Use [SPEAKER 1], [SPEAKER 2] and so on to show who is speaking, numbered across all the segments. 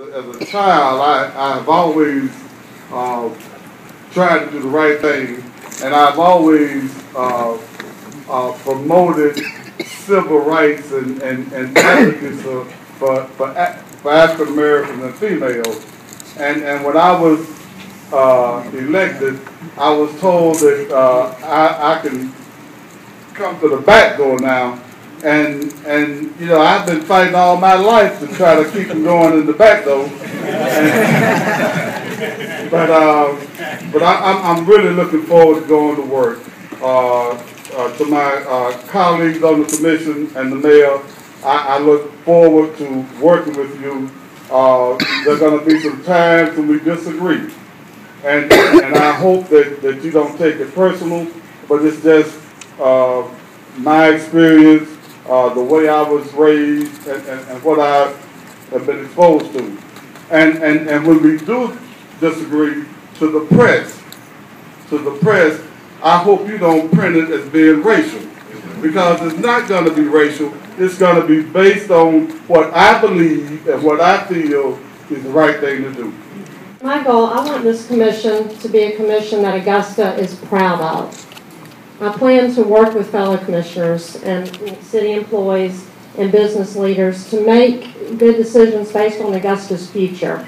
[SPEAKER 1] as a child, I've always tried to do the right thing, and I've always promoted civil rights and advocacy for African Americans and females. And when I was elected, I was told that I can come to the back door now. And you know, I've been fighting all my life to try to keep them going in the back door. But I'm really looking forward to going to work. To my colleagues on the commission and the mayor, I look forward to working with you. There are going to be some times when we disagree. And I hope that you don't take it personal, but it's just my experience, the way I was raised, and what I have been exposed to. And when we do disagree, to the press, I hope you don't print it as being racial, because it's not going to be racial. It's going to be based on what I believe and what I feel is the right thing to do.
[SPEAKER 2] My goal, I want this commission to be a commission that Augusta is proud of. I plan to work with fellow commissioners and city employees and business leaders to make good decisions based on Augusta's future.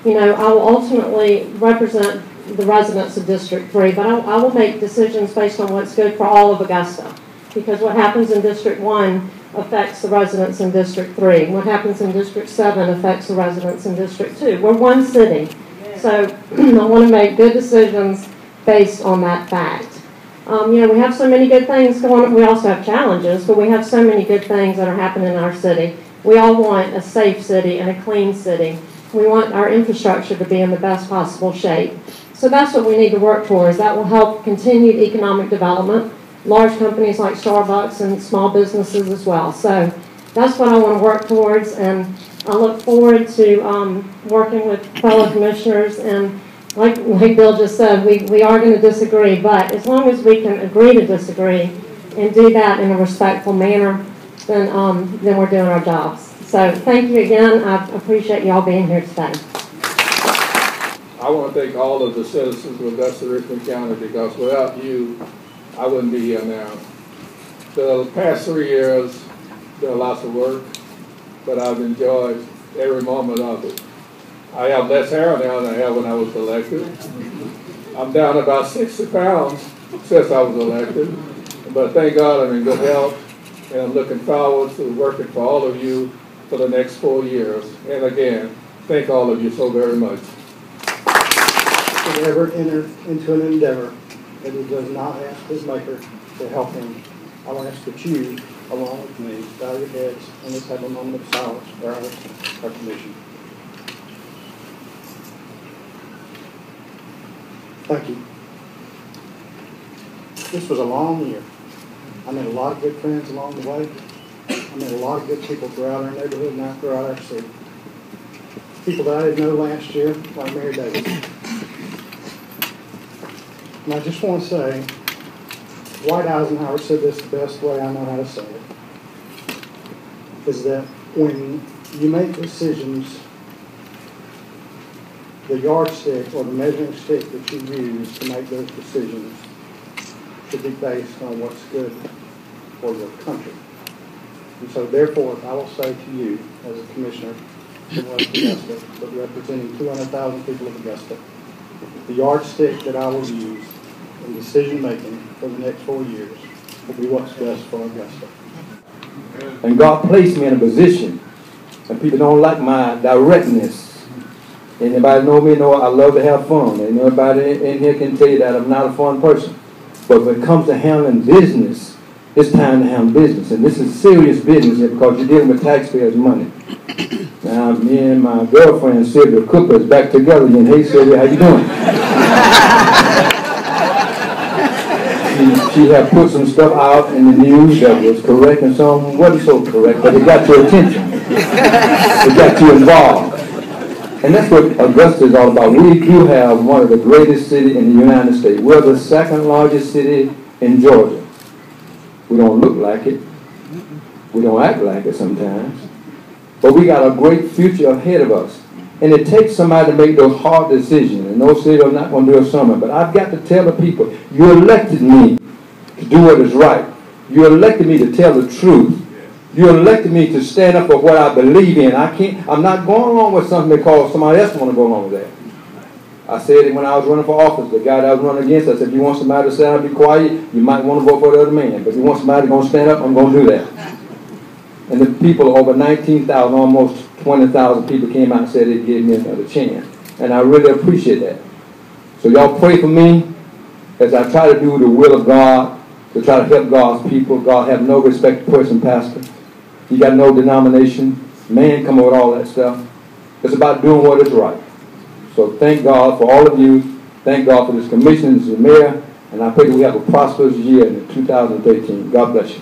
[SPEAKER 2] You know, I will ultimately represent the residents of District 3, but I will make decisions based on what's good for all of Augusta, because what happens in District 1 affects the residents in District 3. What happens in District 7 affects the residents in District 2. We're one city, so I want to make good decisions based on that fact. You know, we have so many good things going on. We also have challenges, but we have so many good things that are happening in our city. We all want a safe city and a clean city. We want our infrastructure to be in the best possible shape. So that's what we need to work towards. That will help continued economic development, large companies like Starbucks and small businesses as well. So that's what I want to work towards, and I look forward to working with fellow commissioners. And like Bill just said, we are going to disagree, but as long as we can agree to disagree and do that in a respectful manner, then we're doing our jobs. So thank you again. I appreciate you all being here today.
[SPEAKER 3] I want to thank all of the citizens of Augusta, Richmond County, because without you, I wouldn't be here now. The past 3 years, there are lots of work, but I've enjoyed every moment of it. I have less hair now than I had when I was elected. I'm down about 60 pounds since I was elected, but thank God I'm in good health, and I'm looking forward to working for all of you for the next 4 years. And again, thank all of you so very much.
[SPEAKER 4] If he ever enter into an endeavor that he does not ask his maker to help him, I will ask that you, along with me, bow your heads and let's have a moment of silence for our commission. Thank you. This was a long year. I made a lot of good friends along the way. I met a lot of good people throughout our neighborhood and throughout our city. People that I didn't know last year, like Mary Davis. And I just want to say, Dwight Eisenhower said this the best way I know how to say it, is that when you make decisions, the yardstick or the measuring stick that you use to make those decisions should be based on what's good for your country. And so therefore, I will say to you, as a commissioner from West Augusta, but representing 200,000 people of Augusta, the yardstick that I will use in decision making for the next 4 years will be what's best for Augusta.
[SPEAKER 5] And God placed me in a position, and people don't like my directness. Anybody know me know I love to have fun. And nobody in here can tell you that I'm not a fun person. But when it comes to handling business, it's time to handle business. And this is serious business here because you're dealing with taxpayers' money. Now, me and my girlfriend, Sylvia Cooper, is back together again. Hey, Sylvia, how you doing? She had put some stuff out in the news that was correct and some wasn't so correct, but it got your attention. It got you involved. And that's what Augusta is all about. We do have one of the greatest cities in the United States. We're the second largest city in Georgia. We don't look like it. We don't act like it sometimes. but we got a great future ahead of us. And it takes somebody to make those hard decisions. And no city, I'm not going to do a sermon, but I've got to tell the people, you elected me to do what is right. You elected me to tell the truth. You elected me to stand up for what I believe in. I'm not going along with something because somebody else want to go along with that. I said it when I was running for office. The guy that I was running against, I said, if you want somebody to stand up and be quiet, you might want to vote for the other man. But if you want somebody going to stand up, I'm going to do that. And the people, over 19,000, almost 20,000 people came out and said they'd give me another chance. And I really appreciate that. So y'all pray for me as I try to do the will of God, to try to help God's people. God have no respect to person, Pastor. He got no denomination. Man come up with all that stuff. It's about doing what is right. So thank God for all of you. Thank God for this commission, this is the mayor. And I pray that we have a prosperous year in 2013. God bless you.